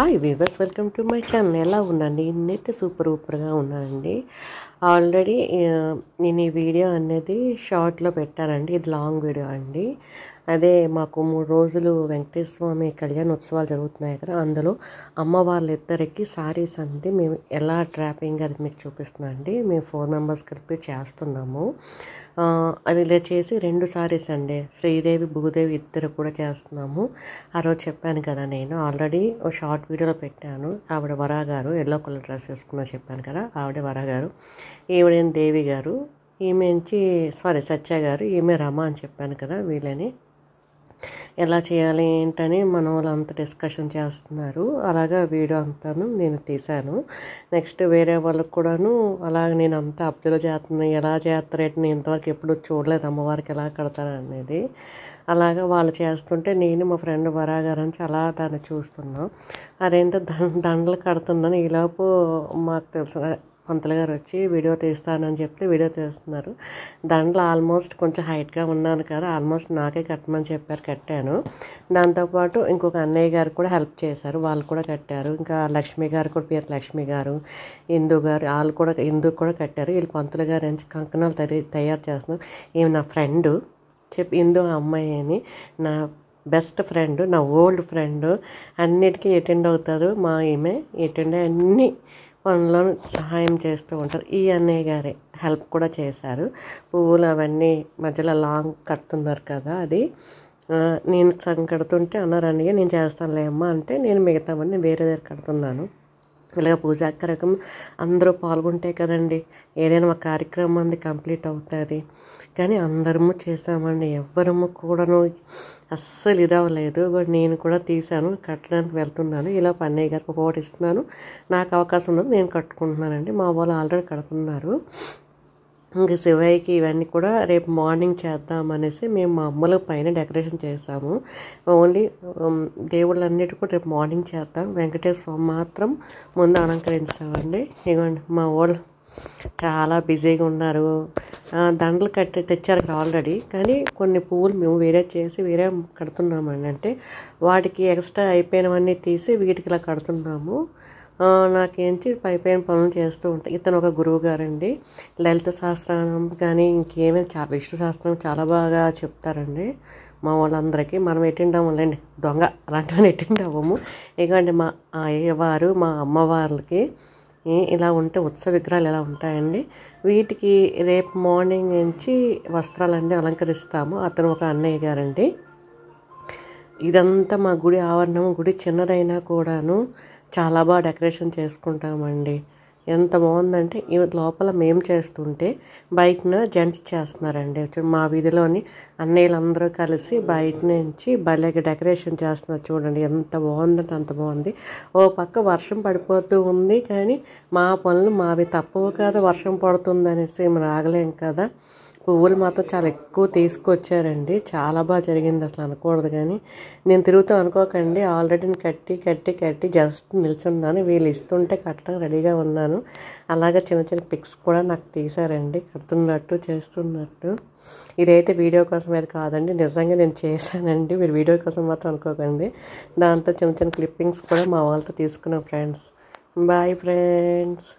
Hi weavers, welcome to my channel. ఎలా ఉన్నాండి? నేనైతే సూపర్గా ఉన్నానండి. ఆల్రెడీ నేను ఈ వీడియో అనేది షార్ట్లో పెట్టానండి. ఇది లాంగ్ వీడియో అండి. అదే మాకు 3 రోజులు వెంకటేశ్వర స్వామి కళ్యాణోత్సవాలు జరుగుతున్నాయి కదా, అందులో అమ్మ వాళ్ళిద్దరికి శారీస్ అండి మేము ఎలా ట్రాపింగ్ అది మీకు చూపిస్తున్నాం అండి. మేము 4 మెంబర్స్ కలిపి చేస్తున్నాము. అది ఇలా చేసి 2 శారీస్ అండి, శ్రీదేవి భూదేవి ఇద్దరు కూడా చేస్తున్నాము. ఆ రోజు చెప్పాను కదా, నేను ఆల్రెడీ షార్ట్ వీడియోలో పెట్టాను. ఆవిడ వరా గారు ఎల్లో కలర్ డ్రెస్ వేసుకున్నా చెప్పాను కదా, ఆవిడ వరా గారు. ఈవిడేం దేవి గారు, ఈమె సత్య గారు, ఈమె రమ అని చెప్పాను కదా. వీళ్ళని ఎలా చేయాలి ఏంటని మన వాళ్ళంతా డిస్కషన్ చేస్తున్నారు. అలాగా వీడియో అంతాను నేను తీశాను. నెక్స్ట్ వేరే వాళ్ళకు కూడాను అలాగ నేను అంతా అబ్జర్వ్ చేస్తున్నాను. ఎలా చేస్తారేంటి, నేను ఇంతవరకు ఎప్పుడు చూడలేదు అమ్మవారికి ఎలా కడతారు అనేది. అలాగా వాళ్ళు చేస్తుంటే నేను మా ఫ్రెండ్ వరాగారు నుంచి అలా దాన్ని చూస్తున్నాం. అదేంటో దండలు కడుతుందని ఈలోపు మాకు తెలుసు పంతులు గారు వచ్చి వీడియో తీస్తానని చెప్తే వీడియో తీస్తున్నారు. దాంట్లో ఆల్మోస్ట్ కొంచెం హైట్గా ఉన్నాను కదా, ఆల్మోస్ట్ నాకే కట్టమని చెప్పారు, కట్టాను. దాంతోపాటు ఇంకొక అన్నయ్య గారు కూడా హెల్ప్ చేశారు, వాళ్ళు కూడా కట్టారు. ఇంకా లక్ష్మి గారు కూడా, పేరు లక్ష్మి గారు, ఇందు గారు, వాళ్ళు కూడా ఇందుకు కూడా కట్టారు. వీళ్ళు పంతులు గారు నుంచి కంకణాలు తయారు చేస్తున్నారు. ఈమె నా ఫ్రెండ్ ఇందు అమ్మాయి అని, నా బెస్ట్ ఫ్రెండ్, నా ఓల్డ్ ఫ్రెండ్. అన్నిటికీ అటెండ్ అవుతారు మా ఈమె. అటెండ్ అన్ని పనుల్లో సహాయం చేస్తూ ఉంటారు. ఈ అన్నయ్య గారే హెల్ప్ కూడా చేశారు. పువ్వులు అవన్నీ మధ్యలో లాంగ్ కడుతున్నారు కదా, అది నేను సగం కడుతుంటే అన్నారు అన్నయ్య నేను చేస్తానులే అమ్మ అంటే, నేను మిగతావన్నీ వేరే దగ్గర కడుతున్నాను. ఇలాగ పూజా కార్యక్రమం అందరూ పాల్గొంటే కదండి ఏదైనా ఒక కార్యక్రమం అంది కంప్లీట్ అవుతుంది. కానీ అందరము చేసామండి, ఎవ్వరము కూడాను అస్సలు ఇదవ్వలేదు. బట్ నేను కూడా తీశాను, కట్టడానికి వెళ్తున్నాను. ఇలా అన్నయ్య గారికి ఒకటి ఇస్తున్నాను, నాకు అవకాశం ఉన్నది నేను కట్టుకుంటున్నానండి. మా వాళ్ళు ఆల్రెడీ కడుతున్నారు. ఇంకా శివయ్యకి ఇవన్నీ కూడా రేపు మార్నింగ్ చేద్దామనేసి మేము మా అమ్మల పైన డెకరేషన్ చేస్తాము. ఓన్లీ దేవుళ్ళన్నిటి కూడా రేపు మార్నింగ్ చేద్దాం. వెంకటేశ్వర స్వామి మాత్రం ముందు అలంకరించామండి. ఇవ్వండి మా వాళ్ళు చాలా బిజీగా ఉన్నారు. దండలు తెచ్చారు ఆల్రెడీ, కానీ కొన్ని పువ్వులు మేము వేరే కడుతున్నామండి. అంటే వాటికి ఎక్స్ట్రా అయిపోయినవన్నీ తీసి వీటికి ఇలా కడుతున్నాము. నాకేంచి పైన పనులు చేస్తూ ఉంటాయి. ఇతను ఒక గురువు గారండి, లలిత శాస్త్రం కానీ ఇంకేమైనా చాలా విష్ణు శాస్త్రం చాలా బాగా చెప్తారండి మా వాళ్ళందరికీ. మనం అటెండ్ అవ్వలేండి, దొంగ అలాంటివన్నీ అటెండ్ అవ్వము. ఇకండి మా అయ్యవారు మా అమ్మవార్లకి ఇలా ఉంటే ఉత్సవ విగ్రహాలు ఎలా ఉంటాయండి. వీటికి రేపు మార్నింగ్ నుంచి వస్త్రాలన్నీ అలంకరిస్తాము. అతను ఒక అన్నయ్య గారండి. ఇదంతా మా గుడి ఆవరణం. గుడి చిన్నదైనా కూడాను చాలా బాగా డెకరేషన్ చేసుకుంటామండి. ఎంత బాగుందంటే లోపల మేము చేస్తుంటే బయటన జెంట్స్ చేస్తున్నారండి. మా వీధిలోని అన్నయ్యలందరూ కలిసి బయట నుంచి భలేగా డెకరేషన్ చేస్తున్నారు. చూడండి ఎంత బాగుందంటే అంత బాగుంది. ఓ పక్క వర్షం పడిపోతూ ఉంది, కానీ మా పనులు మావి తప్పవు కదా, వర్షం పడుతుంది అనేసి మేము రాగలేం కదా. పువ్వులు మాత్రం చాలా ఎక్కువ తీసుకొచ్చారండి, చాలా బాగా జరిగింది. అసలు అనకూడదు కానీ నేను తిరుగుతూ అనుకోకండి. ఆల్రెడీ నేను కట్టి జస్ట్ నిల్చున్నాను. వీళ్ళు ఇస్తుంటే కట్టడం రెడీగా ఉన్నాను. అలాగే చిన్న పిక్స్ కూడా నాకు తీశారండి, కడుతున్నట్టు చేస్తున్నట్టు. ఇదైతే వీడియో కోసం అది కాదండి, నిజంగా నేను చేశానండి. మీరు వీడియో కోసం మాత్రం అనుకోకండి. దాంతో చిన్న క్లిప్పింగ్స్ కూడా మా వాళ్ళతో తీసుకున్నాం ఫ్రెండ్స్. Bye friends.